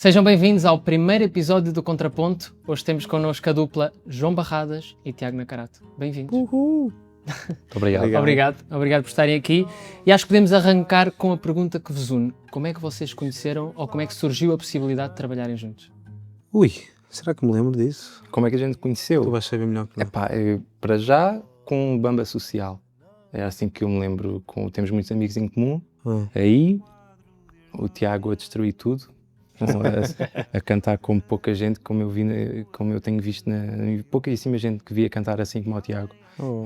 Sejam bem-vindos ao primeiro episódio do Contraponto. Hoje temos connosco a dupla João Barradas e Tiago Nacarato. Bem-vindos. Uhul! Muito obrigado. Obrigado por estarem aqui. E acho que podemos arrancar com a pergunta que vos une. Como é que vocês conheceram ou como é que surgiu a possibilidade de trabalharem juntos? Ui, será que me lembro disso? Como é que a gente conheceu? Tu vais saber melhor que eu. Para já, com Bamba Social. É assim que eu me lembro. Temos muitos amigos em comum. Aí, o Tiago a destruir tudo. A cantar como pouca gente, como eu tenho visto pouquíssima gente que via cantar assim como o Tiago.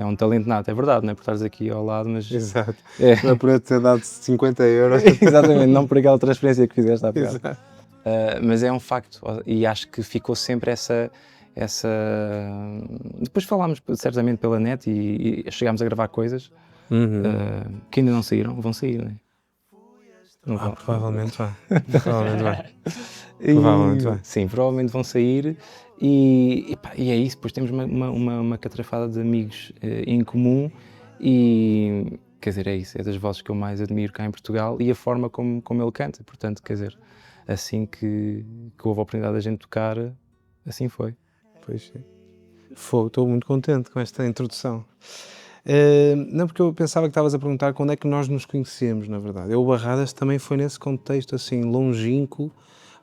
É um talento nato, é verdade, não é por estares aqui ao lado, mas... Exato. Não é por eu ter dado 50 euros. Exatamente, não por aquela transferência que fizeste há bocado. Mas é um facto, e acho que ficou sempre essa... Depois falámos certamente pela net e chegámos a gravar coisas que ainda não saíram, vão sair, não é? Provavelmente vai. Sim, provavelmente vão sair e é isso, depois temos uma catrafada de amigos em comum e, quer dizer, é isso, é das vozes que eu mais admiro cá em Portugal e a forma como ele canta, portanto, quer dizer, assim que houve a oportunidade de a gente tocar, assim foi. Pois sim. Estou muito contente com esta introdução. Não, porque eu pensava que estavas a perguntar quando é que nós nos conhecemos, na verdade. Eu, o Barradas, também foi nesse contexto assim, longínquo.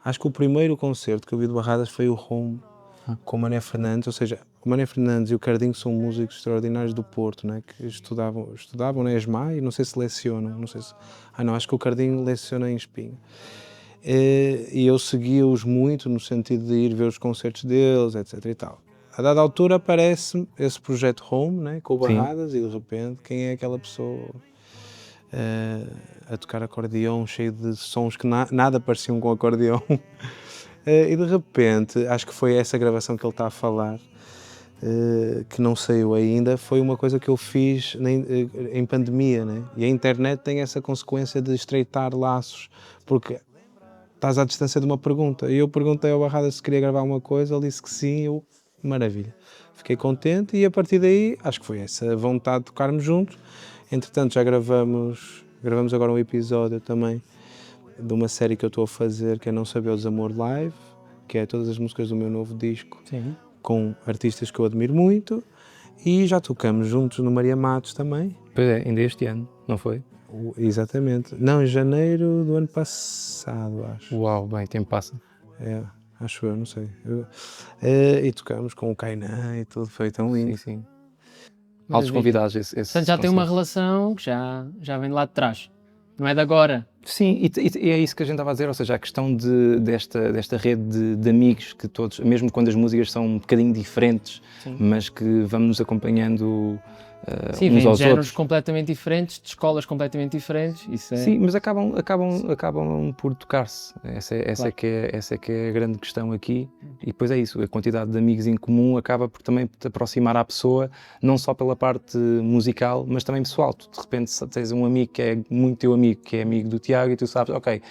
Acho que o primeiro concerto que eu vi de Barradas foi o Home, com o Mané Fernandes, ou seja, o Mané Fernandes e o Cardinho são músicos extraordinários do Porto, né, que estudavam na ESMA e não sei se lecionam, não sei se... não, acho que o Cardinho leciona em Espinho. E eu seguia-os muito no sentido de ir ver os concertos deles, etc e tal. A dada altura aparece esse projeto Home, né, com o Barradas. Sim. E de repente quem é aquela pessoa a tocar acordeão cheio de sons que nada pareciam com acordeão e de repente, acho que foi essa gravação que ele está a falar, que não saiu ainda, foi uma coisa que eu fiz em pandemia, né? E a internet tem essa consequência de estreitar laços, porque estás à distância de uma pergunta, e eu perguntei ao Barradas se queria gravar uma coisa, ele disse que sim, maravilha. Fiquei contente e a partir daí, acho que foi essa vontade de tocarmos juntos. Entretanto, já gravamos agora um episódio também de uma série que eu estou a fazer, que é Não Saber o Desamor Live, que é todas as músicas do meu novo disco. Sim. Com artistas que eu admiro muito, e já tocamos juntos no Maria Matos também. Pois é, ainda este ano, não foi? Exatamente. Não, em janeiro do ano passado, acho. Uau, bem, tempo passa. Acho eu, não sei. E tocamos com o Kainan e tudo, foi tão lindo. Sim. Altos convidados. Portanto, já tem uma relação que já vem de lá de trás. Não é de agora. Sim, e é isso que a gente estava a dizer, ou seja, a questão desta rede de amigos que todos, mesmo quando as músicas são um bocadinho diferentes, sim, mas que vamos nos acompanhando sim, uns aos de géneros outros. completamente diferentes, de escolas completamente diferentes. Isso é... Sim, mas acabam por tocar-se. Essa é que é a grande questão aqui. E depois é isso, a quantidade de amigos em comum acaba por também te aproximar à pessoa, não só pela parte musical, mas também pessoal. Tu, de repente tens um amigo que é muito teu amigo, que é amigo do Tiago, e tu sabes, ok,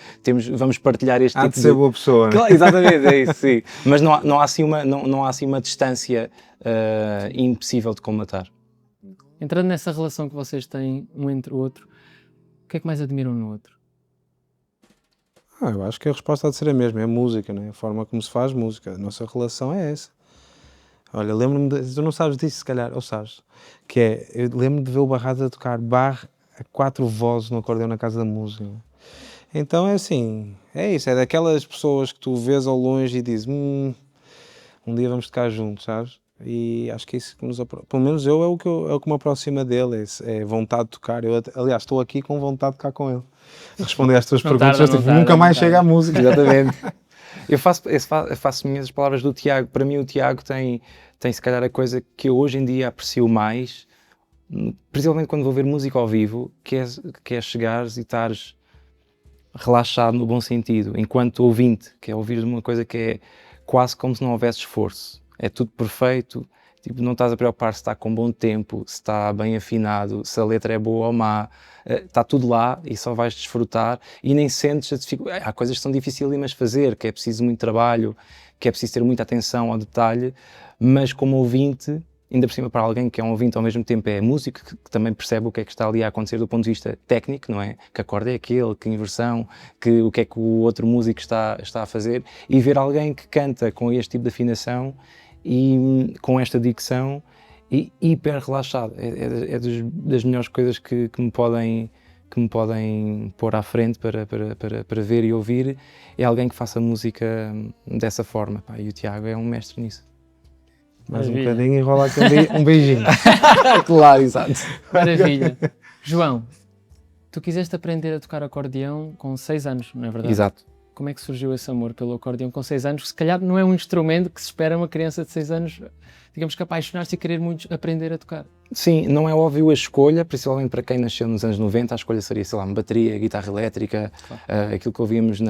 vamos partilhar este tipo de ser boa pessoa. Claro, exatamente, é isso, sim. Mas não há assim uma distância impossível de colmatar. Entrando nessa relação que vocês têm um entre o outro, o que é que mais admiram no outro? Eu acho que a resposta há de ser a mesma, é a música, né? A forma como se faz música. A nossa relação é essa. Olha, lembro-me, tu não sabes disso se calhar, ou sabes, que é, eu lembro-me de ver o Barradas a tocar bar a 4 vozes no acordeão na Casa da Música. Então é assim, é isso, é daquelas pessoas que tu vês ao longe e dizes, um dia vamos tocar juntos, sabes? E acho que isso que pelo menos é o que me aproxima dele, é vontade de tocar. Eu, aliás, estou aqui com vontade de tocar com ele. Responder às tuas perguntas, nunca mais chega à música. Exatamente. Eu faço minhas as palavras do Tiago. Para mim o Tiago tem se calhar a coisa que eu hoje em dia aprecio mais, principalmente quando vou ver música ao vivo, que é chegares e estares relaxado no bom sentido, enquanto ouvinte, que é ouvir uma coisa que é quase como se não houvesse esforço. É tudo perfeito, tipo, não estás a preocupar se está com bom tempo, se está bem afinado, se a letra é boa ou má, está tudo lá e só vais desfrutar e nem sentes a dificuldade. Há coisas que são dificílimas de fazer, que é preciso muito trabalho, que é preciso ter muita atenção ao detalhe, mas como ouvinte ainda por cima para alguém que é um ouvinte ao mesmo tempo é músico, que também percebe o que é que está ali a acontecer do ponto de vista técnico, não é? Que acorde é aquele, que inversão, o que é que o outro músico está a fazer, e ver alguém que canta com este tipo de afinação e com esta dicção e hiper relaxado. É das melhores coisas que me podem pôr à frente para ver e ouvir, é alguém que faça música dessa forma. Pá, e o Tiago é um mestre nisso. Mais um Maravilha. bocadinho e rola aqui um beijinho. Claro, exato. Maravilha. João, tu quiseste aprender a tocar acordeão com 6 anos, não é verdade? Exato. Como é que surgiu esse amor pelo acordeão com 6 anos? Que se calhar não é um instrumento que se espera uma criança de 6 anos, digamos que apaixonar-se e querer muito aprender a tocar. Sim, não é óbvio a escolha, principalmente para quem nasceu nos anos 90, a escolha seria, sei lá, uma bateria, guitarra elétrica, aquilo que ouvíamos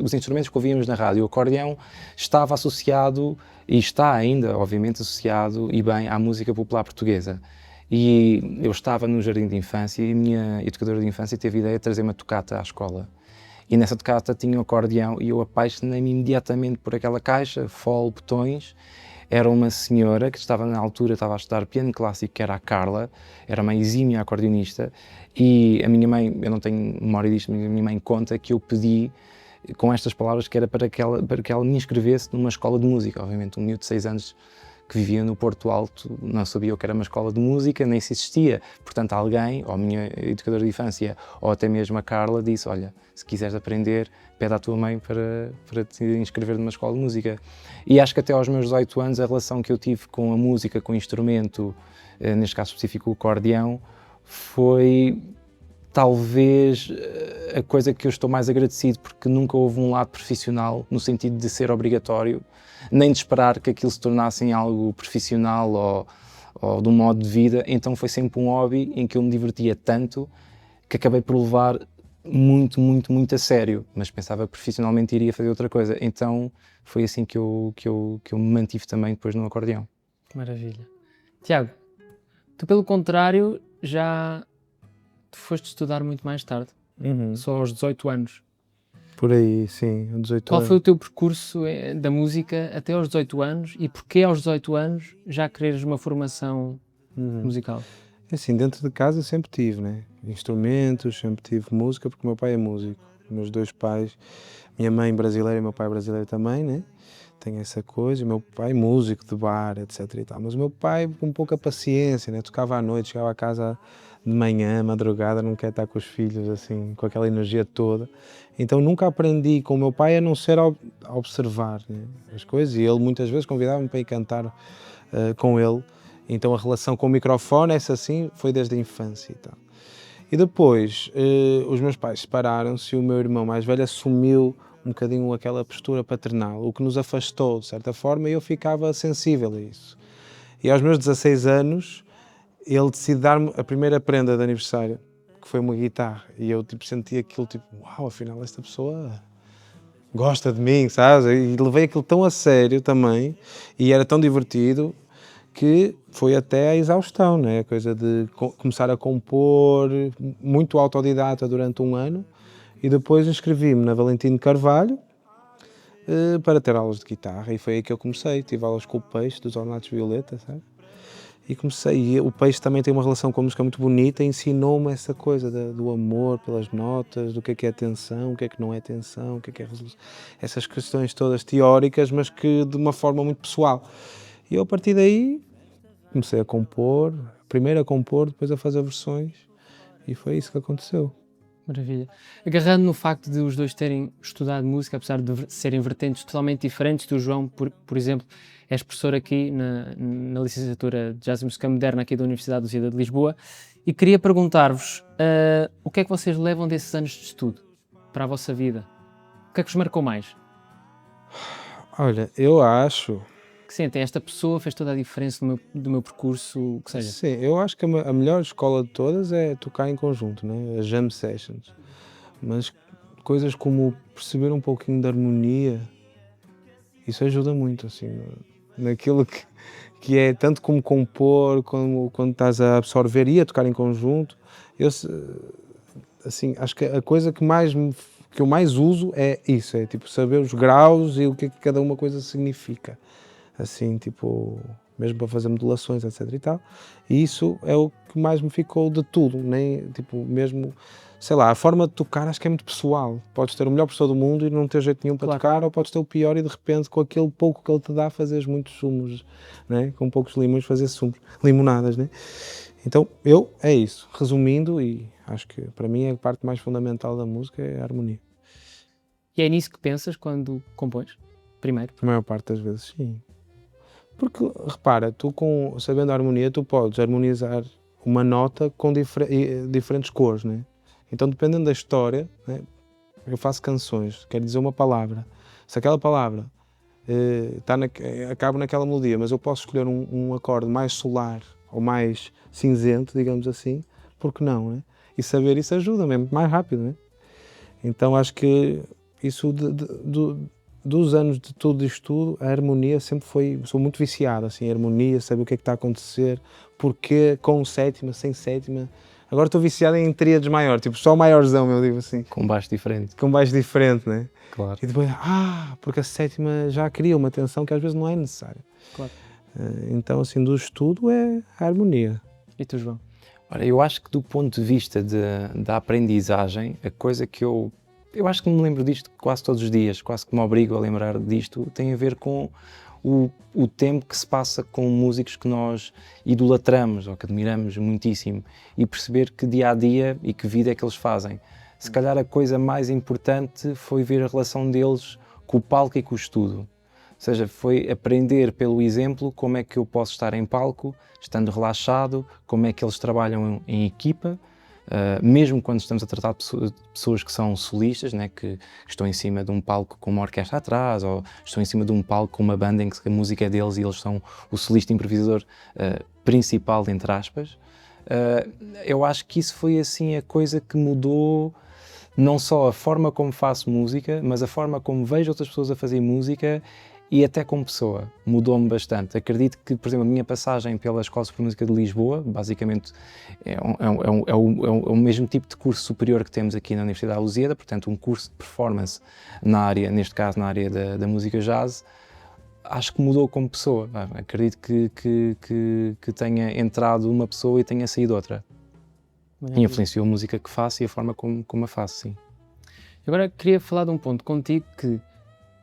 os instrumentos que ouvíamos na rádio. O acordeão estava associado, e está ainda, obviamente, associado, e bem, à música popular portuguesa. E eu estava no jardim de infância e a minha educadora de infância teve a ideia de trazer uma tocata à escola. E nessa tocata tinha um acordeão e eu apaixonei-me imediatamente por aquela caixa, fole, botões. Era uma senhora que estava na altura, estava a estudar piano clássico, que era a Carla, era uma exímia acordeonista, e a minha mãe, eu não tenho memória disto, mas a minha mãe conta que eu pedi com estas palavras que era para que ela me inscrevesse numa escola de música. Obviamente um miúdo de 6 anos que vivia no Porto Alto não sabia o que era uma escola de música, nem se existia. Portanto, alguém, ou a minha educadora de infância, ou até mesmo a Carla, disse: olha, se quiseres aprender, pede à tua mãe para te inscrever numa escola de música. E acho que até aos meus 18 anos a relação que eu tive com a música, com o instrumento, neste caso específico o acordeão, foi talvez a coisa que eu estou mais agradecido, porque nunca houve um lado profissional no sentido de ser obrigatório, nem de esperar que aquilo se tornasse em algo profissional ou de um modo de vida. Então foi sempre um hobby em que eu me divertia tanto que acabei por levar muito, muito, muito a sério, mas pensava que profissionalmente iria fazer outra coisa. Então foi assim que eu me mantive também depois no acordeão. Maravilha. Tiago, tu pelo contrário já foste estudar muito mais tarde, só aos 18 anos. Por aí, sim, 18 Qual anos. foi o teu percurso da música até aos 18 anos e porquê aos 18 anos já quereres uma formação musical? Assim, dentro de casa sempre tive, né? Instrumentos, sempre tive música, porque o meu pai é músico. Meus dois pais, minha mãe brasileira e meu pai brasileiro também, né? Tem essa coisa, e meu pai músico de bar, etc e tal. Mas o meu pai com pouca paciência, né? Tocava à noite, chegava a casa de manhã, madrugada, não quer estar com os filhos, assim, com aquela energia toda. Então nunca aprendi com o meu pai a não ser a observar, né, as coisas, e ele muitas vezes convidava-me para ir cantar com ele. Então a relação com o microfone, essa sim, foi desde a infância e tal. E depois os meus pais separaram-se e o meu irmão mais velho assumiu um bocadinho aquela postura paternal, o que nos afastou de certa forma, e eu ficava sensível a isso. E aos meus 16 anos ele decide dar-me a primeira prenda de aniversário, que foi uma guitarra, e eu tipo senti aquilo tipo, uau, afinal esta pessoa gosta de mim, sabes? E levei aquilo tão a sério também, e era tão divertido, que foi até a exaustão, né? A coisa de começar a compor, muito autodidata durante um ano, e depois inscrevi-me na Valentino Carvalho para ter aulas de guitarra, e foi aí que eu comecei. Tive aulas com o Peixe, dos Ornatos Violeta, sabe? E comecei, e o Peixe também tem uma relação com a música muito bonita, e ensinou-me essa coisa do amor pelas notas, do que é tensão, o que não é tensão, o que é resolução, essas questões todas teóricas, mas que de uma forma muito pessoal. E eu, a partir daí, comecei a compor, primeiro a compor, depois a fazer versões, e foi isso que aconteceu. Maravilha. Agarrando no facto de os dois terem estudado música, apesar de serem vertentes totalmente diferentes, tu, João, por exemplo, és professor aqui na licenciatura de Jazz e Música Moderna aqui da Universidade do Cidade de Lisboa, e queria perguntar-vos o que é que vocês levam desses anos de estudo para a vossa vida? O que é que vos marcou mais? Olha, eu acho... Que sentem, esta pessoa fez toda a diferença do meu percurso, o que seja. Sim, eu acho que a melhor escola de todas é tocar em conjunto, né? As jam sessions. Mas coisas como perceber um pouquinho de harmonia, isso ajuda muito, assim, naquilo que é tanto como compor, como quando estás a absorver e a tocar em conjunto. Eu, assim, acho que a coisa que eu mais uso é isso, é tipo saber os graus e o que cada uma coisa significa. Assim, tipo, mesmo para fazer modulações, etc e tal. E isso é o que mais me ficou de tudo, nem, tipo, mesmo, sei lá, a forma de tocar acho que é muito pessoal. Podes ter o melhor professor do mundo e não ter jeito nenhum para tocar, ou podes ter o pior e de repente com aquele pouco que ele te dá fazeres muitos sumos, né? Com poucos limões fazer sumos, limonadas, né? Então, é isso, resumindo, e acho que para mim a parte mais fundamental da música é a harmonia. E é nisso que pensas quando compões, primeiro? A maior parte das vezes, sim. Porque, repara, tu sabendo a harmonia, tu podes harmonizar uma nota com diferentes cores, né? Então, dependendo da história, né? Eu faço canções, quero dizer uma palavra. Se aquela palavra acaba naquela melodia, mas eu posso escolher um acorde mais solar ou mais cinzento, digamos assim, porque não, né? E saber isso ajuda-me, é muito mais rápido, né? Então, acho que isso dos anos de tudo isto tudo, a harmonia sempre foi, sou muito viciado, assim, a harmonia, saber o que é que está a acontecer, porquê, com sétima, sem sétima. Agora estou viciado em tríades maior, tipo só o maiorzão, eu digo assim. Com baixo diferente. Com baixo diferente, né? Claro. E depois, porque a sétima já cria uma tensão que às vezes não é necessária. Claro. Então, assim, do estudo é a harmonia. E tu, João? Ora, eu acho que do ponto de vista da aprendizagem, a coisa que eu acho que me lembro disto quase todos os dias, quase que me obrigo a lembrar disto, tem a ver com o tempo que se passa com músicos que nós idolatramos ou que admiramos muitíssimo e perceber que dia a dia e que vida é que eles fazem. Se calhar a coisa mais importante foi ver a relação deles com o palco e com o estudo. Ou seja, foi aprender pelo exemplo como é que eu posso estar em palco, estando relaxado, como é que eles trabalham em equipa, mesmo quando estamos a tratar de pessoas que são solistas, né, que estão em cima de um palco com uma orquestra atrás, ou estão em cima de um palco com uma banda em que a música é deles e eles são o solista improvisador principal, entre aspas. Eu acho que isso foi assim a coisa que mudou não só a forma como faço música, mas a forma como vejo outras pessoas a fazer música e até como pessoa. Mudou-me bastante. Acredito que, por exemplo, a minha passagem pela Escola Superior de Música de Lisboa, basicamente é o mesmo tipo de curso superior que temos aqui na Universidade da Lusíada, portanto um curso de performance na área, neste caso na área da música jazz, acho que mudou como pessoa. Acredito que tenha entrado uma pessoa e tenha saído outra. E influenciou a música que faço e a forma como a faço, sim. Agora queria falar de um ponto contigo que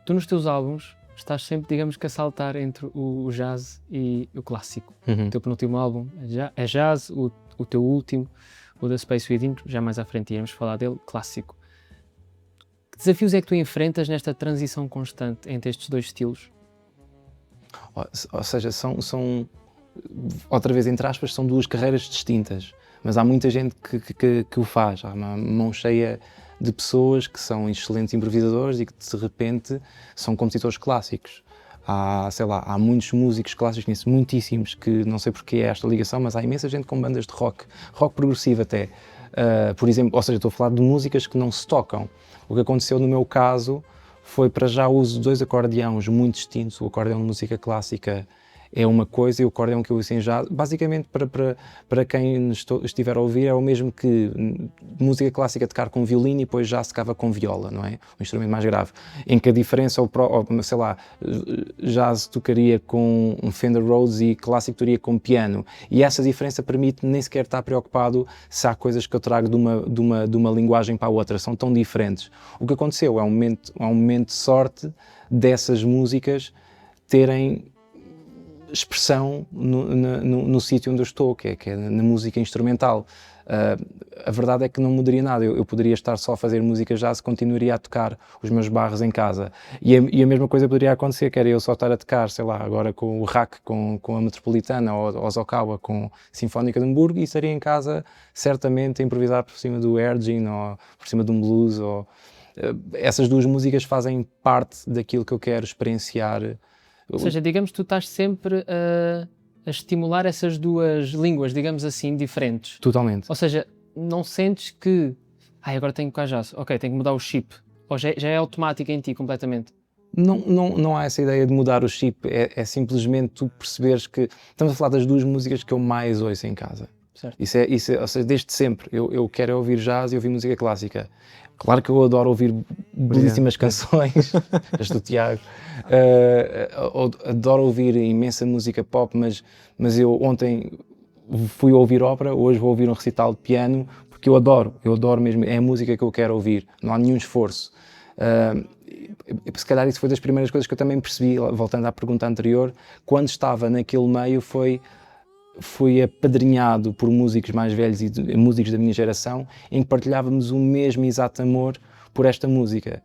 tu nos teus álbuns estás sempre, digamos que a saltar entre o jazz e o clássico. Uhum. O teu penúltimo álbum é jazz, o teu último, o da Space Within, já mais à frente iremos falar dele, clássico. Que desafios é que tu enfrentas nesta transição constante entre estes dois estilos? Ou seja, são outra vez, entre aspas, são duas carreiras distintas, mas há muita gente que o faz. Há uma mão cheia de pessoas que são excelentes improvisadores e que de repente são compositores clássicos. Há muitos músicos clássicos, conheço muitíssimos, que não sei porque é esta ligação, mas há imensa gente com bandas de rock progressivo até, por exemplo, ou seja, estou a falar de músicas que não se tocam. O que aconteceu no meu caso foi, para já, uso dois acordeões muito distintos. O acordeão de música clássica é uma coisa e o acordeão que eu uso em jazz, basicamente para quem estiver a ouvir, é o mesmo que música clássica tocar com violino e depois já se tocava com viola, não é? Um instrumento mais grave. Em que a diferença, sei lá, jazz tocaria com um Fender Rhodes e clássico tocaria com piano. E essa diferença permite nem sequer estar preocupado se há coisas que eu trago de uma linguagem para a outra, são tão diferentes. O que aconteceu é um momento de sorte dessas músicas terem expressão no sítio onde eu estou, que é na música instrumental. A verdade é que não mudaria nada. Eu poderia estar só a fazer música jazz, continuaria a tocar os meus barros em casa. E a mesma coisa poderia acontecer, que era eu só estar a tocar, sei lá, agora com o RAC, com a Metropolitana, ou Zokawa, com a Sinfónica de Hamburgo, e estaria em casa, certamente, a improvisar por cima do Ergin, ou por cima de um blues. Essas duas músicas fazem parte daquilo que eu quero experienciar. Ou seja, digamos que tu estás sempre a estimular essas duas línguas, digamos assim, diferentes. Totalmente. Ou seja, não sentes que agora tenho que tocar jazz, ok, tenho que mudar o chip. Ou já é automático em ti completamente? Não há essa ideia de mudar o chip, é simplesmente tu perceberes que estamos a falar das duas músicas que eu mais ouço em casa. Certo. Ou seja, desde sempre eu quero ouvir jazz e ouvir música clássica. Claro que eu adoro ouvir belíssimas canções, as do Tiago. Adoro ouvir imensa música pop, mas eu ontem fui ouvir ópera, hoje vou ouvir um recital de piano, porque eu adoro mesmo, é a música que eu quero ouvir, não há nenhum esforço. Se calhar isso foi das primeiras coisas que eu também percebi, voltando à pergunta anterior, quando estava naquele meio fui apadrinhado por músicos mais velhos e músicos da minha geração, em que partilhávamos o mesmo exato amor por esta música.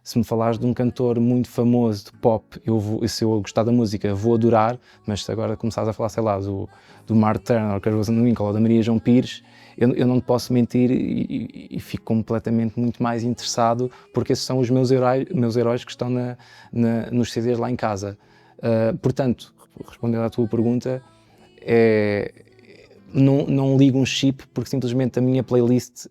Se me falares de um cantor muito famoso de pop, se eu gostar da música, vou adorar, mas se agora começares a falar, sei lá, do Mark Turner, Carlos Winkle ou da Maria João Pires, eu não te posso mentir e fico completamente muito mais interessado, porque esses são os meus heróis que estão nos CDs lá em casa. Portanto, respondendo à tua pergunta, não ligo um chip, porque simplesmente a minha playlist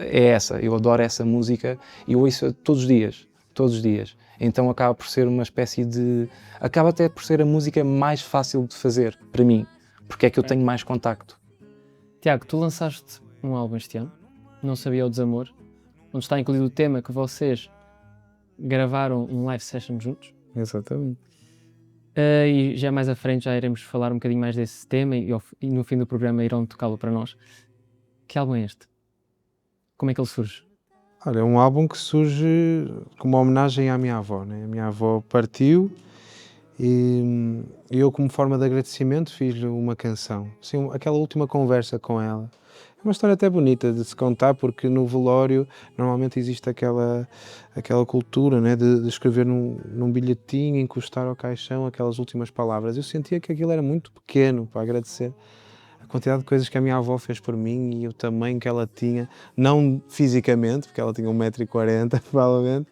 é essa. Eu adoro essa música e eu ouço todos os dias. Então acaba por ser uma espécie de... Acaba até por ser a música mais fácil de fazer, para mim, porque é que eu tenho mais contacto. Tiago, tu lançaste um álbum este ano, Não Sabia o Desamor, onde está incluído o tema que vocês gravaram um live session juntos. Exatamente. E já mais à frente já iremos falar um bocadinho mais desse tema e no fim do programa irão tocá-lo para nós. Que álbum é este? Como é que ele surge? Olha, é um álbum que surge como uma homenagem à minha avó, né? A minha avó partiu e eu, como forma de agradecimento, fiz-lhe uma canção. Assim, aquela última conversa com ela. É uma história até bonita de se contar, porque no velório normalmente existe aquela cultura, né, de escrever num bilhetinho, encostar ao caixão aquelas últimas palavras. Eu sentia que aquilo era muito pequeno para agradecer a quantidade de coisas que a minha avó fez por mim e o tamanho que ela tinha, não fisicamente, porque ela tinha 1,40 m provavelmente,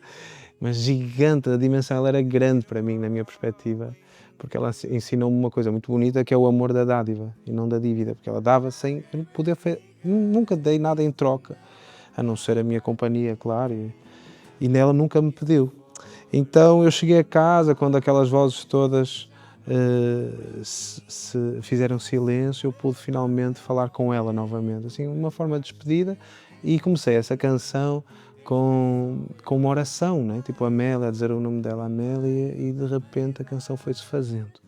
mas gigante, a dimensão, ela era grande para mim, na minha perspectiva, porque ela ensinou-me uma coisa muito bonita, que é o amor da dádiva e não da dívida, porque ela dava sem poder, nunca dei nada em troca, a não ser a minha companhia, claro, e nela nunca me pediu. Então eu cheguei a casa, quando aquelas vozes todas se fizeram silêncio, eu pude finalmente falar com ela novamente, assim, uma forma de despedida, e comecei essa canção com uma oração, né? Tipo Amélia, a dizer o nome dela, Amélia, e de repente a canção foi-se fazendo.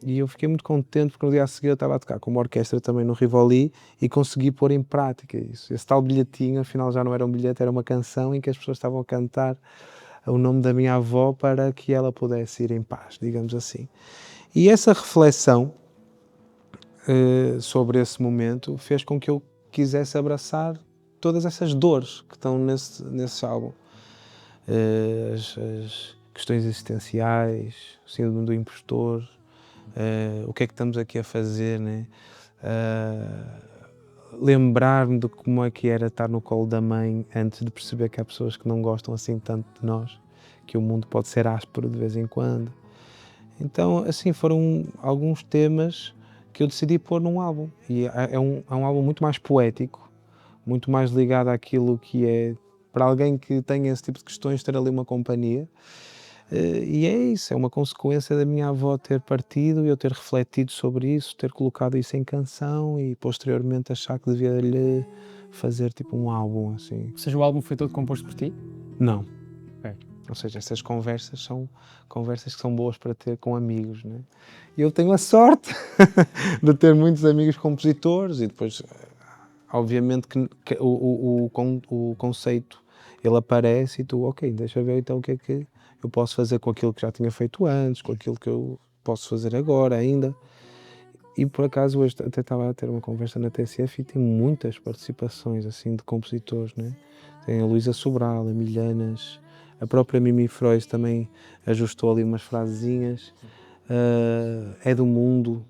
E eu fiquei muito contente, porque no dia a seguir eu estava a tocar com uma orquestra também no Rivoli e consegui pôr em prática isso. Esse tal bilhetinho, afinal já não era um bilhete, era uma canção em que as pessoas estavam a cantar o nome da minha avó para que ela pudesse ir em paz, digamos assim. E essa reflexão sobre esse momento fez com que eu quisesse abraçar todas essas dores que estão nesse álbum. As questões existenciais, o síndrome do impostor, o que é que estamos aqui a fazer, né? Lembrar-me de como é que era estar no colo da mãe antes de perceber que há pessoas que não gostam assim tanto de nós, que o mundo pode ser áspero de vez em quando. Então, assim, foram alguns temas que eu decidi pôr num álbum. E é um álbum muito mais poético, muito mais ligado àquilo que é, para alguém que tenha esse tipo de questões, ter ali uma companhia. E é isso, é uma consequência da minha avó ter partido e eu ter refletido sobre isso, ter colocado isso em canção e posteriormente achar que devia lhe fazer tipo um álbum assim. Ou seja, o álbum foi todo composto por ti? Não. Okay. Ou seja, essas conversas são conversas que são boas para ter com amigos, né? E eu tenho a sorte de ter muitos amigos compositores e depois, obviamente, que o conceito ele aparece e tu, ok, deixa eu ver então o que é que eu posso fazer com aquilo que já tinha feito antes, com aquilo que eu posso fazer agora ainda. E por acaso hoje até estava a ter uma conversa na TSF e tem muitas participações assim de compositores, né? Tem a Luísa Sobral, a Milhanas, a própria Mimi Freud também ajustou ali umas frasezinhas. É do Mundo,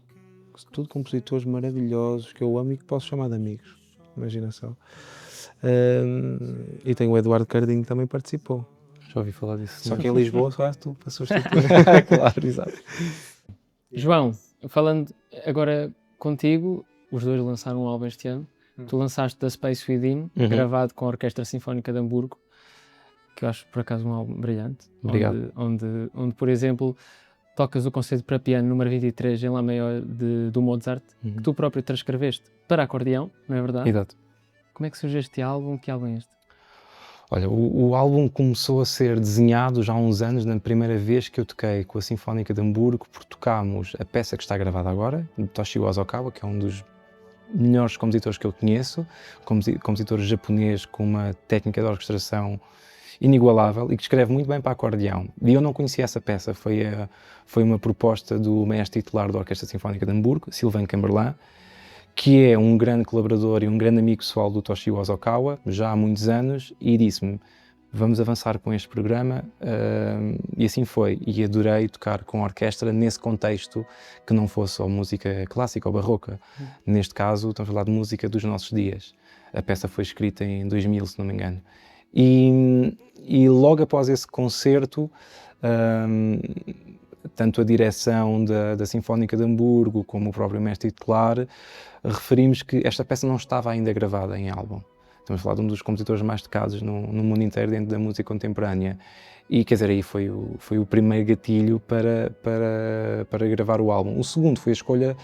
tudo compositores maravilhosos que eu amo e que posso chamar de amigos, imagina só. E tem o Eduardo Cardinho que também participou. Já ouvi falar disso. Só que em Lisboa só és tu para substituir. Claro, exato. João, falando agora contigo, os dois lançaram um álbum este ano. Tu lançaste The Space Within, gravado com a Orquestra Sinfónica de Hamburgo, que eu acho por acaso um álbum brilhante. Obrigado. Onde por exemplo, tocas o concerto para piano número 23 em Lá maior do Mozart, que tu próprio transcreveste para acordeão, não é verdade? Exato. Como é que surgiu este álbum? Que álbum é este? Olha, o álbum começou a ser desenhado já há uns anos, na primeira vez que eu toquei com a Sinfónica de Hamburgo, porque tocámos a peça que está gravada agora, de Toshio Hosokawa, que é um dos melhores compositores que eu conheço, compositor japonês com uma técnica de orquestração inigualável e que escreve muito bem para acordeão. E eu não conhecia essa peça, foi uma proposta do mestre titular da Orquestra Sinfónica de Hamburgo, Sylvain Camberlin, que é um grande colaborador e um grande amigo pessoal do Toshio Hosokawa, já há muitos anos, e disse-me, vamos avançar com este programa, e assim foi. E adorei tocar com a orquestra nesse contexto que não fosse só música clássica ou barroca. Neste caso, estamos a falar de música dos nossos dias. A peça foi escrita em 2000, se não me engano. E logo após esse concerto, tanto a direção da Sinfónica de Hamburgo como o próprio mestre titular referimos que esta peça não estava ainda gravada em álbum. Estamos a falar de um dos compositores mais tocados no mundo inteiro dentro da música contemporânea. E, quer dizer, aí foi o primeiro gatilho para gravar o álbum. O segundo foi a escolha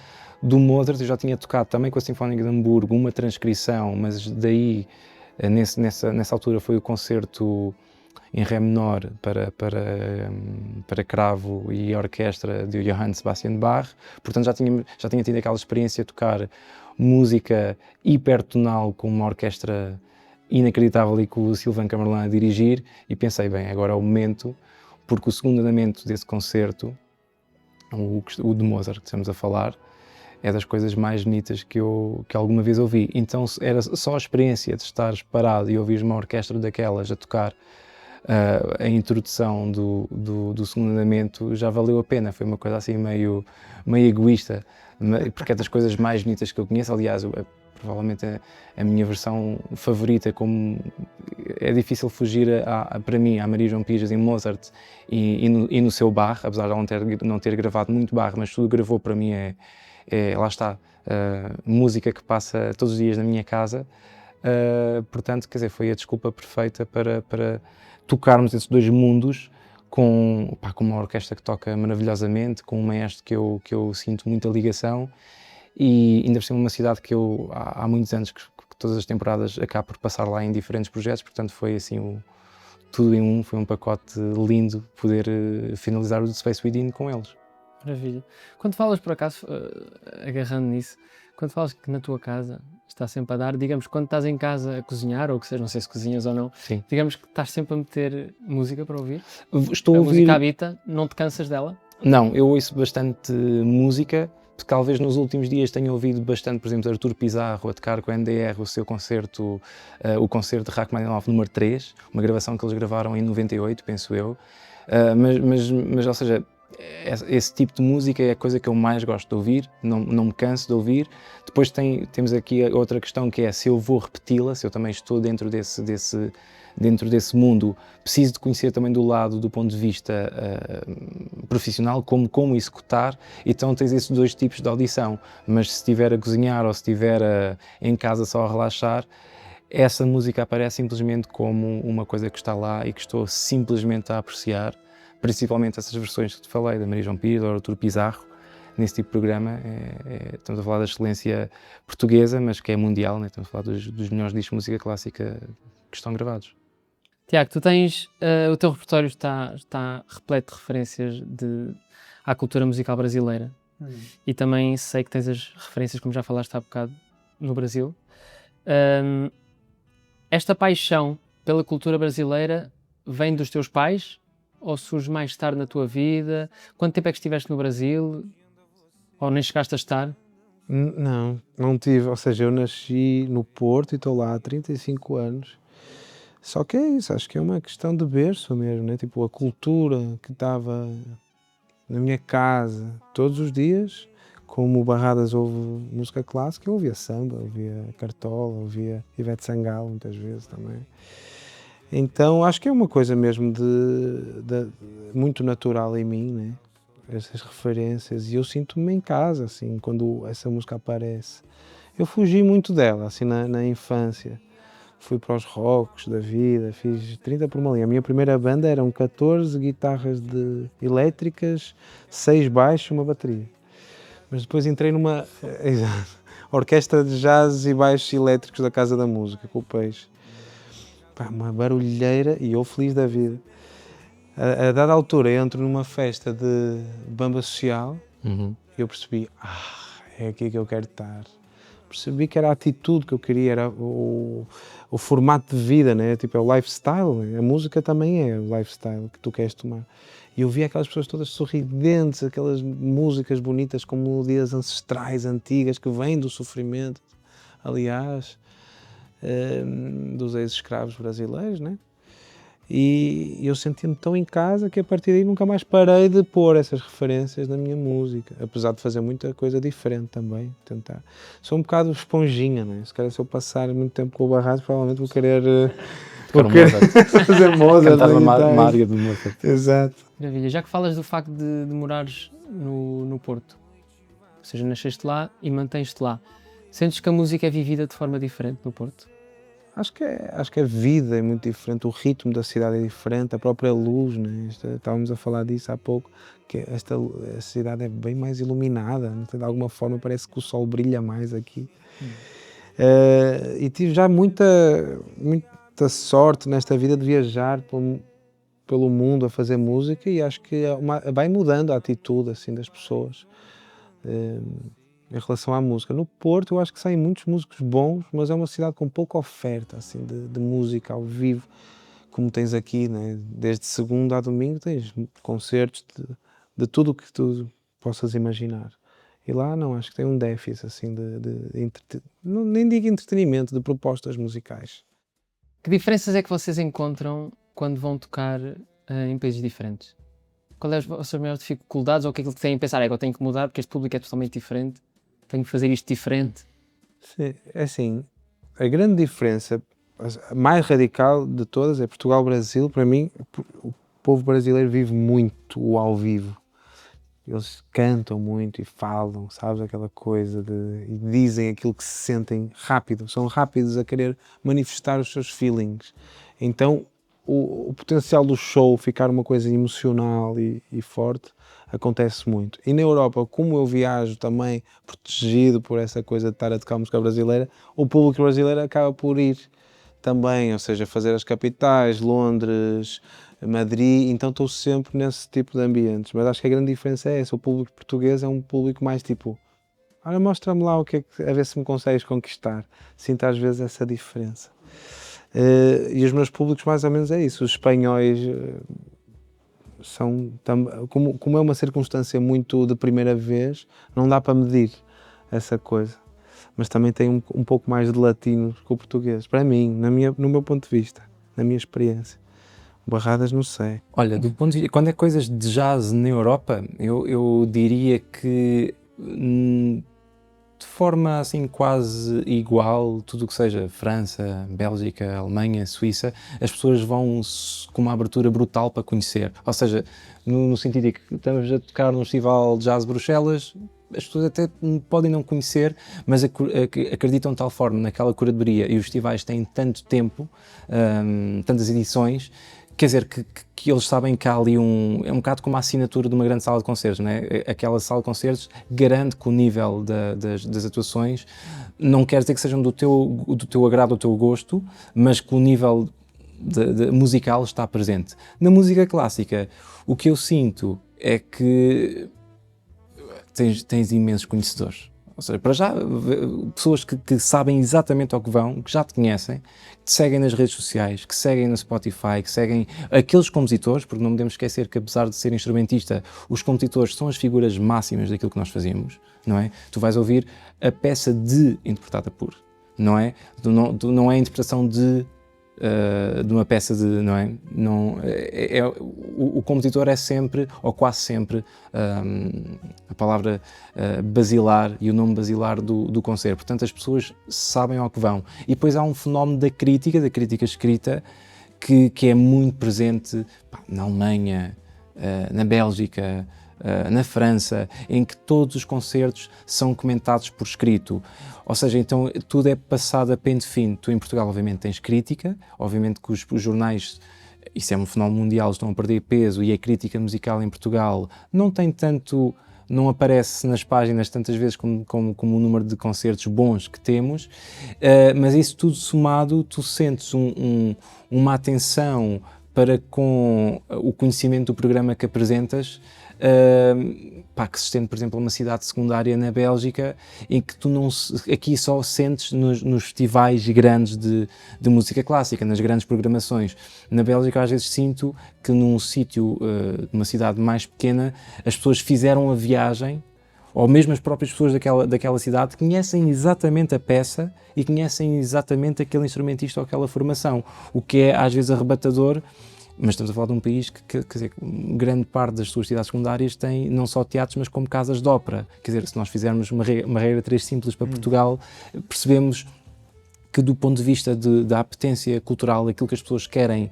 do Mozart. Eu já tinha tocado também com a Sinfónica de Hamburgo uma transcrição, mas daí, nessa altura, foi o concerto em Ré menor para cravo e orquestra de Johann Sebastian Bach. Portanto, já tinha tido aquela experiência de tocar música hipertonal com uma orquestra inacreditável e com o Sylvain Camberlin a dirigir, e pensei, bem, agora é o momento, porque o segundo andamento desse concerto, o de Mozart que estamos a falar, é das coisas mais bonitas que alguma vez ouvi. Então era só a experiência de estar parado e ouvir uma orquestra daquelas a tocar a introdução do segundo andamento já valeu a pena. Foi uma coisa assim meio egoísta, porque é das coisas mais bonitas que eu conheço. Aliás, provavelmente a minha versão favorita, como é difícil fugir para mim, à Maria João Pires em Mozart e no seu Bach, apesar de não ter gravado muito Bach, mas tudo gravou para mim lá está, música que passa todos os dias na minha casa. Portanto, quer dizer, foi a desculpa perfeita para tocarmos esses dois mundos com uma orquestra que toca maravilhosamente, com um maestro que eu sinto muita ligação, e ainda por cima uma cidade que eu há muitos anos que todas as temporadas acabo por passar lá em diferentes projetos. Portanto foi assim tudo em um, foi um pacote lindo poder finalizar o The Space Within com eles. Maravilha. Quando falas, por acaso, agarrando nisso, quando falas que na tua casa está sempre a dar, digamos, quando estás em casa a cozinhar, ou que seja, não sei se cozinhas ou não, Sim. digamos que estás sempre a meter música para ouvir? Estou a ouvir... música habita, não te cansas dela? Não, eu ouço bastante música, talvez nos últimos dias tenha ouvido bastante, por exemplo, Artur Pizarro a tocar com a NDR o seu concerto, o concerto de Rachmaninoff número 3, uma gravação que eles gravaram em 98, penso eu, mas ou seja, esse tipo de música é a coisa que eu mais gosto de ouvir, não me canso de ouvir. Depois temos aqui outra questão, que é se eu vou repeti-la, se eu também estou dentro desse mundo, preciso de conhecer também do ponto de vista profissional, como executar. Então tens esses dois tipos de audição, mas se estiver a cozinhar ou se estiver em casa só a relaxar, essa música aparece simplesmente como uma coisa que está lá e que estou simplesmente a apreciar. Principalmente essas versões que te falei, da Maria João Pires, do Artur Pizarro, nesse tipo de programa. Estamos a falar da excelência portuguesa, mas que é mundial, né? Estamos a falar dos melhores discos de música clássica que estão gravados. Tiago, tu tens, o teu repertório está repleto de referências à cultura musical brasileira. E também sei que tens as referências, como já falaste há bocado, no Brasil. Esta paixão pela cultura brasileira vem dos teus pais? Ou surge mais tarde na tua vida? Quanto tempo é que estiveste no Brasil? Ou nem chegaste a estar? Não tive. Ou seja, eu nasci no Porto e estou lá há 35 anos. Só que é isso, acho que é uma questão de berço mesmo, né? Tipo, a cultura que estava na minha casa todos os dias, como o Barradas ouve música clássica, eu ouvia samba, ouvia Cartola, ouvia Ivete Sangalo muitas vezes também. Então acho que é uma coisa mesmo muito natural em mim, né? Essas referências, e eu sinto-me em casa, assim, quando essa música aparece. Eu fugi muito dela, assim, na infância, fui para os rocks da vida, fiz 30 por uma linha. A minha primeira banda eram 14 guitarras elétricas, 6 baixos e uma bateria. Mas depois entrei numa orquestra de jazz e baixos elétricos da Casa da Música, com o Peixe. Pá, uma barulheira e eu feliz da vida. A dada altura entro numa festa de bamba social e eu percebi, é aqui que eu quero estar. Percebi que era a atitude que eu queria, era o formato de vida, né? Tipo, é o lifestyle, a música também é o lifestyle que tu queres tomar. E eu vi aquelas pessoas todas sorridentes, aquelas músicas bonitas com melodias ancestrais, antigas, que vêm do sofrimento, aliás, dos ex-escravos brasileiros, né? E eu senti-me tão em casa que a partir daí nunca mais parei de pôr essas referências na minha música, apesar de fazer muita coisa diferente também, tentar. Sou um bocado esponjinha, né? Se calhar se eu passar muito tempo com o Barrados, provavelmente vou querer fazer Mozart. Cantar uma área do Mozart. Exato. Maravilha. Já que falas do facto de morares no Porto, ou seja, nasceste lá e mantens-te lá, sentes que a música é vivida de forma diferente no Porto? Acho que a vida é muito diferente, o ritmo da cidade é diferente, a própria luz, né? Estávamos a falar disso há pouco, que a cidade é bem mais iluminada, de alguma forma parece que o sol brilha mais aqui. E tive já muita sorte nesta vida de viajar pelo mundo a fazer música e acho que vai mudando a atitude assim, das pessoas. Em relação à música. No Porto eu acho que saem muitos músicos bons, mas é uma cidade com pouca oferta assim, de música ao vivo, como tens aqui, né? Desde segunda a domingo tens concertos de tudo o que tu possas imaginar. E lá não, acho que tem um déficit assim, nem digo entretenimento, de propostas musicais. Que diferenças é que vocês encontram quando vão tocar em países diferentes? Qual é as vossas maiores dificuldades ou o que é que têm a pensar? É que eu tenho que mudar porque este público é totalmente diferente, tenho que fazer isto diferente? Sim, é assim, a grande diferença, a mais radical de todas é Portugal-Brasil. Para mim, o povo brasileiro vive muito o ao vivo. Eles cantam muito e falam, sabes, aquela coisa e dizem aquilo que se sentem rápido, são rápidos a querer manifestar os seus feelings. Então, o potencial do show ficar uma coisa emocional e forte acontece muito. E na Europa, como eu viajo também protegido por essa coisa de estar a tocar música brasileira, o público brasileiro acaba por ir também, ou seja, fazer as capitais, Londres, Madrid, então estou sempre nesse tipo de ambientes. Mas acho que a grande diferença é essa, o público português é um público mais tipo, olha, mostra-me lá o que é que, a ver se me consegues conquistar. Sinto às vezes essa diferença. E os meus públicos mais ou menos é isso, os espanhóis são, como é uma circunstância muito de primeira vez, não dá para medir essa coisa, mas também tem um pouco mais de latinos que o português, para mim, no meu ponto de vista, na minha experiência. Barradas não sei. Olha, do ponto de vista, quando é coisas de jazz na Europa, eu diria que de forma assim quase igual, tudo o que seja França, Bélgica, Alemanha, Suíça, as pessoas vão com uma abertura brutal para conhecer. Ou seja, no sentido de que estamos a tocar num festival de jazz de Bruxelas, as pessoas até podem não conhecer, mas acreditam de tal forma naquela curadoria, e os festivais têm tanto tempo, tantas edições, quer dizer, que eles sabem que há ali é um bocado como a assinatura de uma grande sala de concertos, não é? Aquela sala de concertos garante que o nível das atuações não quer dizer que sejam do teu agrado, do teu gosto, mas que o nível musical está presente. Na música clássica, o que eu sinto é que tens imensos conhecedores. Ou seja, para já, pessoas que sabem exatamente ao que vão, que já te conhecem, que te seguem nas redes sociais, que seguem no Spotify, que seguem aqueles compositores, porque não podemos esquecer que, apesar de ser instrumentista, os compositores são as figuras máximas daquilo que nós fazíamos, não é? Tu vais ouvir a peça interpretada por, não é? Não é a interpretação de uma peça não é? O compositor é sempre, ou quase sempre, a palavra basilar e o nome basilar do concerto. Portanto, as pessoas sabem ao que vão. E depois há um fenómeno da crítica escrita, que é muito presente na Alemanha, na Bélgica, na França, em que todos os concertos são comentados por escrito. Ou seja, então tudo é passado a pente fino. Tu em Portugal obviamente tens crítica, obviamente que os jornais, isso é um fenómeno mundial, estão a perder peso, e a crítica musical em Portugal não tem tanto, não aparece nas páginas tantas vezes como o número de concertos bons que temos, mas isso tudo somado, tu sentes uma atenção para com o conhecimento do programa que apresentas, que se estende, por exemplo, a uma cidade secundária na Bélgica, em que tu aqui só sentes nos festivais grandes de música clássica, nas grandes programações. Na Bélgica às vezes sinto que num sítio, numa cidade mais pequena, as pessoas fizeram a viagem, ou mesmo as próprias pessoas daquela cidade conhecem exatamente a peça e conhecem exatamente aquele instrumentista ou aquela formação, o que é às vezes arrebatador. Mas estamos a falar de um país que, quer dizer, grande parte das suas cidades secundárias tem não só teatros, mas como casas de ópera. Quer dizer, se nós fizermos uma regra 3 simples para Portugal, percebemos que do ponto de vista da apetência cultural, aquilo que as pessoas querem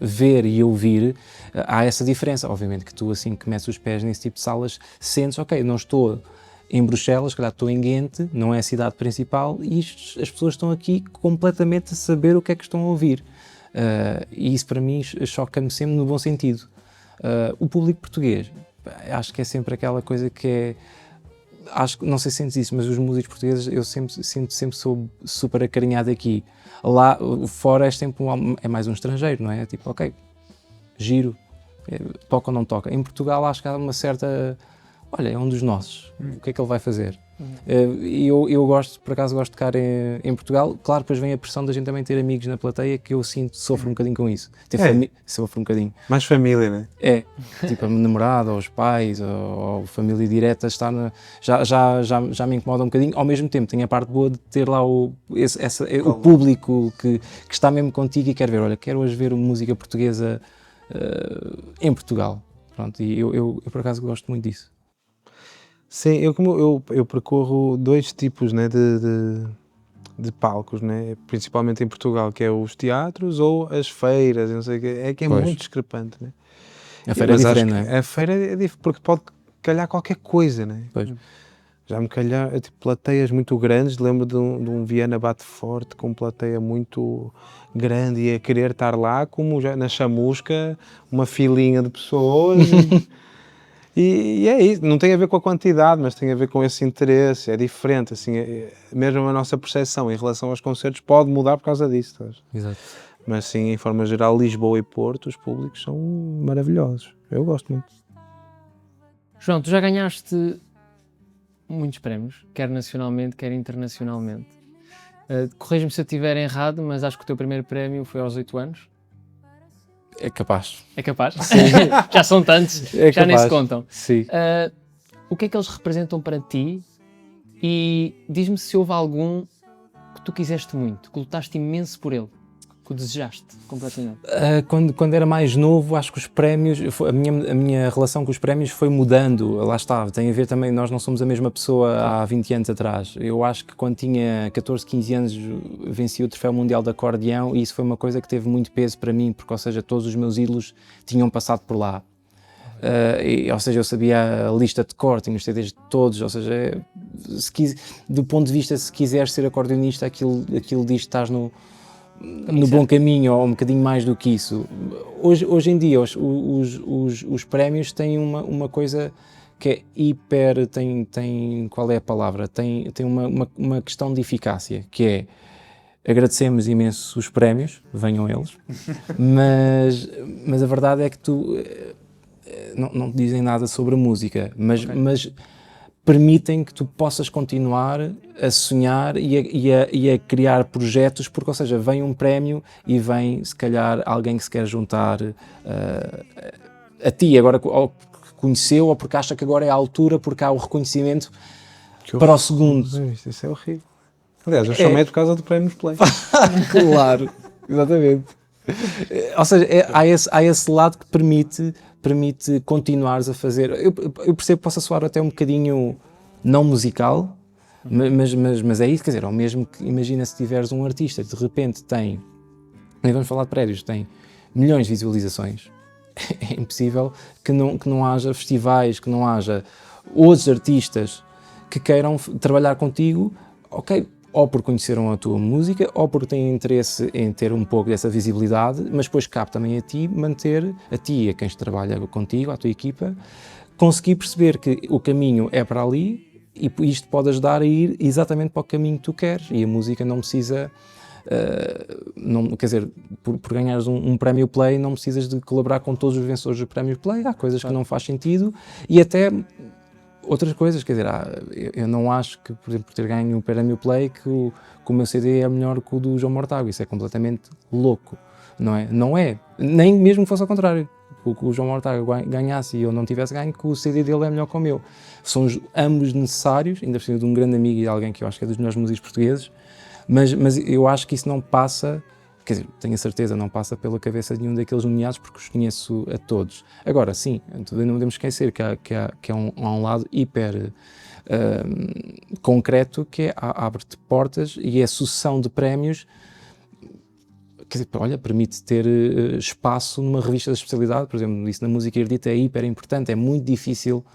ver e ouvir, há essa diferença. Obviamente que tu, assim que metes os pés nesse tipo de salas, sentes, ok, não estou em Bruxelas, se calhar estou em Ghent, não é a cidade principal, e as pessoas estão aqui completamente a saber o que é que estão a ouvir. E isso para mim choca-me sempre no bom sentido. O público português, acho que é sempre aquela coisa que é... não sei se sentes isso, mas os músicos portugueses eu sempre sou super acarinhado aqui. Lá fora é mais um estrangeiro, não é? Tipo, ok, giro, toca ou não toca. Em Portugal acho que há uma certa... Olha, é um dos nossos, o que é que ele vai fazer? Eu gosto, por acaso gosto de tocar em Portugal. Claro, depois vem a pressão da gente também ter amigos na plateia, que eu sinto, sofro um bocadinho com isso. Sofro um bocadinho. Mais família, não é? Tipo a namorada, ou os pais, ou família direta, já me incomoda um bocadinho. Ao mesmo tempo, tem a parte boa de ter lá o público que está mesmo contigo e quer ver, olha, quero hoje ver música portuguesa em Portugal. Pronto, e eu por acaso gosto muito disso. Sim, eu percorro dois tipos, né, de palcos, né, principalmente em Portugal, que é os teatros ou as feiras, não sei o quê, que é muito discrepante, né? A feira é diferente, não é? A feira é diferente, porque pode calhar qualquer coisa, né? Pois. Já me calhar, tipo, plateias muito grandes, lembro de um Viana Bate Forte com plateia muito grande e a querer estar lá, como já na Chamusca, uma filinha de pessoas... E é isso, não tem a ver com a quantidade, mas tem a ver com esse interesse, é diferente, assim, mesmo a nossa percepção em relação aos concertos pode mudar por causa disso. Tá? Exato. Mas sim, em forma geral, Lisboa e Porto, os públicos são maravilhosos, eu gosto muito. João, tu já ganhaste muitos prémios, quer nacionalmente, quer internacionalmente. Corrige-me se eu estiver errado, mas acho que o teu primeiro prémio foi aos 8 anos. É capaz. É capaz? Sim. Já são tantos, já nem se contam. Sim. O que é que eles representam para ti? E diz-me se houve algum que tu quiseste muito, que lutaste imenso por ele, que o desejaste completamente. Quando era mais novo, acho que os prémios, a minha relação com os prémios foi mudando, lá está, tem a ver também, nós não somos a mesma pessoa há 20 anos atrás. Eu acho que quando tinha 14, 15 anos venci o Troféu Mundial de Acordeão e isso foi uma coisa que teve muito peso para mim, porque, ou seja, todos os meus ídolos tinham passado por lá. Ou seja, eu sabia a lista de cor, tinha os CDs de todos, ou seja, do ponto de vista, se quiseres ser acordeonista, aquilo diz que estás no bom caminho, ou um bocadinho mais do que isso. Hoje em dia os prémios têm uma coisa que é tem qual é a palavra? Tem uma questão de eficácia, que é agradecemos imenso os prémios, venham eles, mas a verdade é que tu não te dizem nada sobre a música, mas permitem que tu possas continuar a sonhar e a criar projetos, porque, ou seja, vem um prémio e vem, se calhar, alguém que se quer juntar a ti, agora, ou que conheceu, ou porque acha que agora é a altura, porque há o reconhecimento para o segundo. Isso é horrível. Aliás, eu chamei por causa do Prémio Play. Claro, exatamente. Ou seja, há esse lado que permite continuares a fazer. Eu percebo que possa soar até um bocadinho não musical, mas é isso, quer dizer, é o mesmo que imagina se tiveres um artista que de repente tem, nem vamos falar de prédios, tem milhões de visualizações é impossível que não haja festivais, que não haja outros artistas que queiram trabalhar contigo, ok, ou porque conheceram a tua música, ou porque têm interesse em ter um pouco dessa visibilidade, mas depois cabe também a ti manter, a ti e a quem trabalha contigo, à tua equipa, conseguir perceber que o caminho é para ali e isto pode ajudar a ir exatamente para o caminho que tu queres, e a música não precisa, quer dizer, por ganhares um prémio Play não precisas de colaborar com todos os vencedores do prémio Play, há coisas que não faz sentido, e até outras coisas, quer dizer, eu não acho que, por exemplo, por ter ganho o prémio Play, que o meu CD é melhor que o do João Mortágua. Isso é completamente louco, não é? Não é, nem mesmo que fosse ao contrário, que o João Mortágua ganhasse e eu não tivesse ganho, que o CD dele é melhor que o meu. São ambos necessários, ainda por cima de um grande amigo e de alguém que eu acho que é dos melhores músicos portugueses, mas eu acho que isso não passa, quer dizer, tenho a certeza, não passa pela cabeça de nenhum daqueles nomeados, porque os conheço a todos. Agora, sim, não podemos esquecer que há um lado hiper concreto, que é abre-te portas e é a sucessão de prémios, quer dizer, olha, permite ter espaço numa revista da especialidade, por exemplo, isso na música erudita é hiper importante, é muito difícil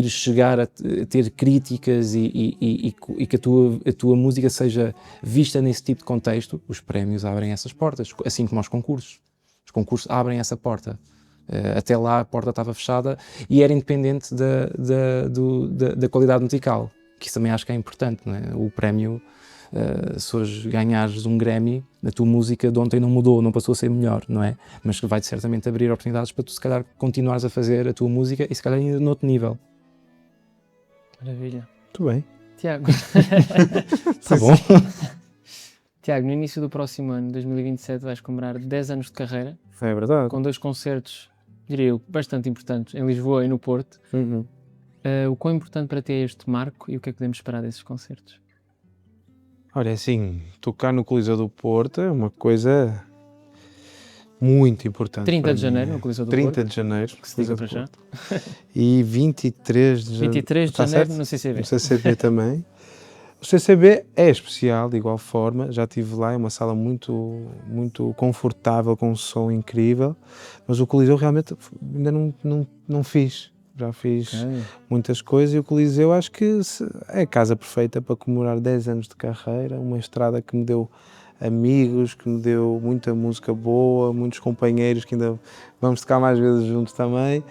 chegar a ter críticas e que a tua música seja vista nesse tipo de contexto. Os prémios abrem essas portas, assim como os concursos. Os concursos abrem essa porta. Até lá a porta estava fechada e era independente da qualidade musical, que isso também acho que é importante, não é? O prémio, se hoje ganhares um Grammy, a tua música de ontem não mudou, não passou a ser melhor, não é? Mas vai-te certamente abrir oportunidades para tu, se calhar, continuares a fazer a tua música e, se calhar, ainda noutro nível. Maravilha. Muito bem. Tiago. Tá bom. Tiago, no início do próximo ano, 2027, vais comemorar 10 anos de carreira, É verdade. com 2 concertos, diria eu, bastante importantes, em Lisboa e no Porto. Uhum. O quão importante para ti é este marco e o que é que podemos esperar desses concertos? Olha, assim, tocar no Coliseu do Porto é uma coisa muito importante 30 para de janeiro, no Coliseu do 30 Porto. de janeiro, Que se diga para Coliseu já. do Porto. E 23 de janeiro. 23 de Está janeiro certo? no CCB. No CCB também. O CCB é especial, de igual forma, já estive lá, é uma sala muito, muito confortável, com um som incrível, mas o Coliseu realmente ainda não fiz. Já fiz muitas coisas e o Coliseu acho que é a casa perfeita para comemorar 10 anos de carreira, uma estrada que me deu amigos, que me deu muita música boa, muitos companheiros que ainda vamos tocar mais vezes juntos também,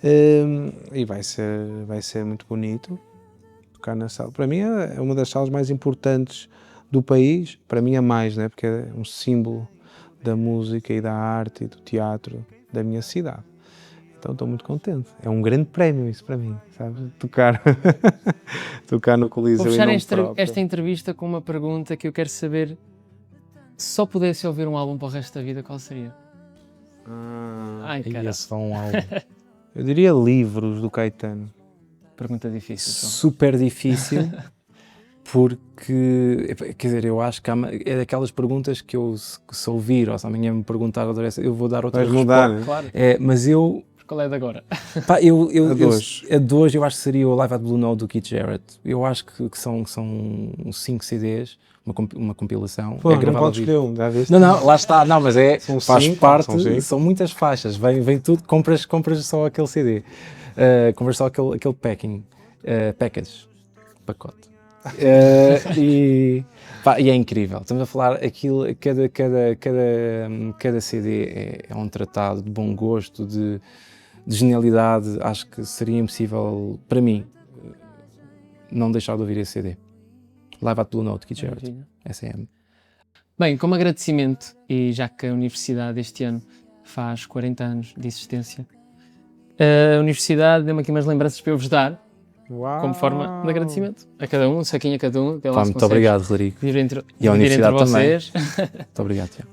e vai ser muito bonito tocar na sala. Para mim é uma das salas mais importantes do país, para mim é mais, né? Porque é um símbolo da música e da arte e do teatro da minha cidade. Então estou muito contente. É um grande prémio isso para mim, sabe? Tocar no Coliseu. Vou fechar e não esta entrevista com uma pergunta que eu quero saber. Se só pudesse ouvir um álbum para o resto da vida, qual seria? Ai, cara. Esse foi um álbum Eu diria Livros, do Caetano. Pergunta difícil. Só. super difícil, porque, quer dizer, eu acho que é daquelas perguntas que eu, se ouvir, ou se amanhã me perguntar, eu vou dar outra Vais resposta. mudar, né? Claro. Mas eu... Qual é de agora? Pá, A de hoje eu acho que seria o Live at Blue Note do Keith Jarrett. Eu acho que são 5 CDs, uma compilação. Pô, é não gravado podes ao vivo. escolher um, já viste? Não, lá está. Não, mas São faz 5, parte, são 5. são muitas faixas. Vem tudo, compras só aquele CD. Compras só aquele package, pacote. E é incrível. Estamos a falar aquilo, cada CD é um tratado de bom gosto, de genialidade. Acho que seria impossível para mim não deixar de ouvir esse CD. Live at Blue Note, Keith Jarrett, SM. Bem, como agradecimento, e já que a Universidade este ano faz 40 anos de existência, a Universidade deu-me aqui umas lembranças para eu vos dar, como forma de agradecimento. A cada um saquinho a cada um. Muito obrigado, Rodrigo. E a Universidade também. Muito obrigado, Tiago.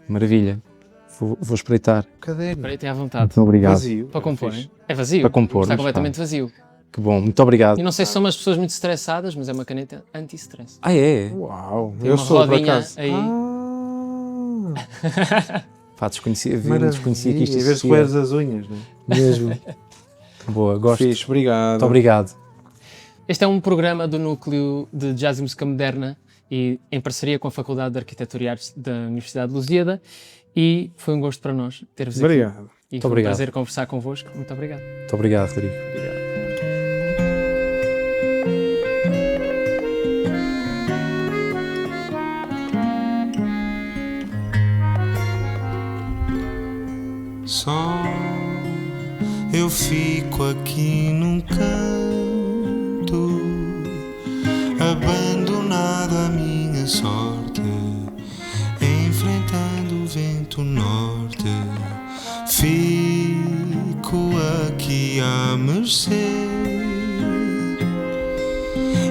Maravilha. Vou espreitar. Caderno. Espreitem à vontade. Muito obrigado. Vazio. Para compor, Fixe. hein? É vazio. Para compor, Está mas completamente vazio. Que bom, muito obrigado. E não sei se são umas pessoas muito estressadas, mas é uma caneta anti-stress. É? Uau, Tem eu uma sou, por rodinha acaso. aí. Pá, desconhecia que Maravilha. isto Em vez de existia. roeres as unhas, não é? Mesmo. Boa, gosto. Fixe, obrigado. Muito obrigado. Este é um programa do núcleo de Jazz e Música Moderna e em parceria com a Faculdade de Arquitetura e Artes da Universidade de Lusíada, e foi um gosto para nós ter-vos aqui. Obrigado. E foi um obrigado. prazer conversar convosco. Muito obrigado. Muito obrigado, Rodrigo. Só eu fico aqui num canto, abandonado à minha sorte, enfrentando o vento norte. Fico aqui à mercê.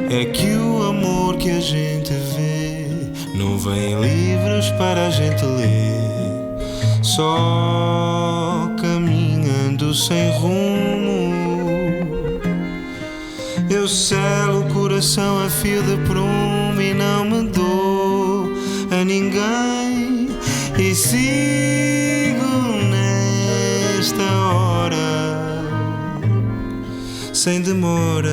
É que o amor que a gente vê não vem livros para a gente ler. Só caminhando sem rumo, eu selo o coração a fio de prumo e não me dou a ninguém. E sigo nesta hora, sem demora,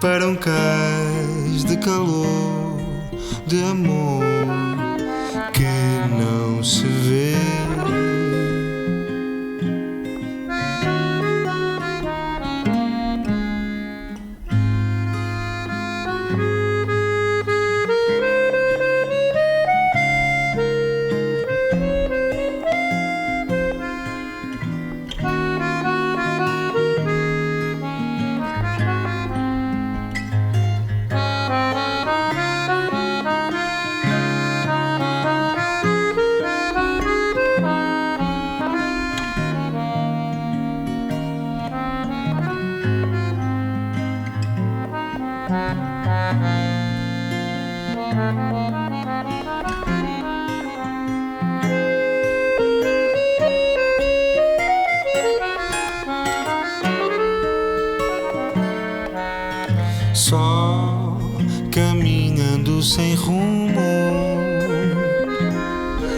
para um cais de calor, de amor que não se vê. Só caminhando sem rumo,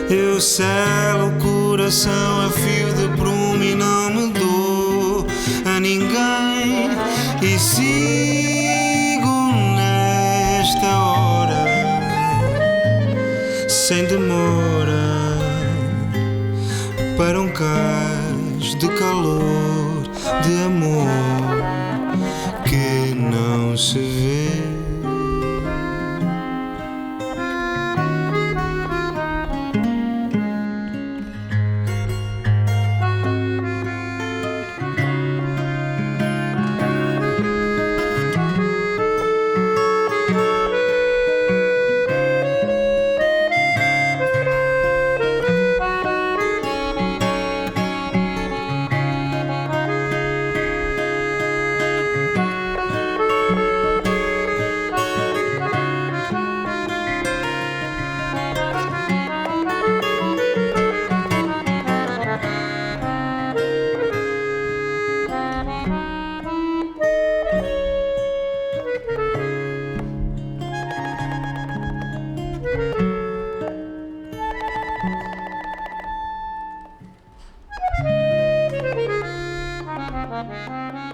eu selo o coração a fio de prumo e não me dou a ninguém. E sigo nesta hora, sem demora, para um cais de calor, de amor que não se vê.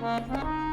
Thank you.